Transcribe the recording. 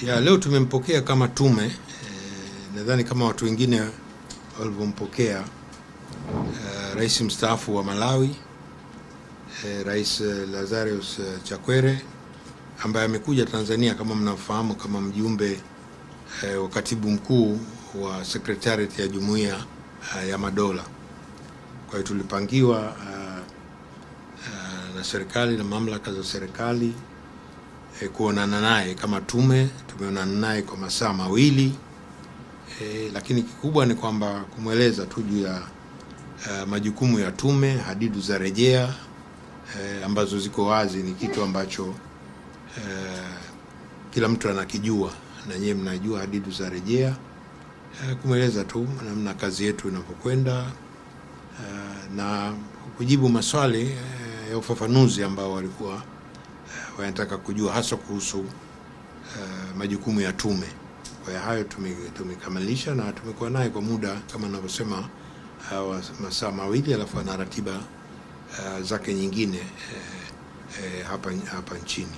Ya leo tumempokea kama tume nadhani kama watu wengine walivyompokea Rais mstaafu wa Malawi, Rais Lazarus Chakwera, ambaye amekuja Tanzania kama mnafahamu kama mjumbe wa katibu mkuu wa Secretariat ya Jumuiya ya Madola. Kwa hiyo tulipangiwa na serikali na mamlaka za serikali kuonana naye kama tume. Tumeonana naye kwa masaa mawili, lakini kikubwa ni kwamba kumweleza tu juu ya majukumu ya tume, hadidu za rejea ambazo ziko wazi. Ni kitu ambacho kila mtu anakijua, na nyinyi mnajua hadidu za rejea. Kumweleza tu namna kazi yetu inapokwenda na kujibu maswali ya ufafanuzi ambao walikuwa wanataka kujua, hasa kuhusu majukumu ya tume. Kwa hiyo hayo tumekamilisha na tumekuwa naye kwa muda kama ninavyosema masaa mawili, alafu ana ratiba zake nyingine hapa nchini.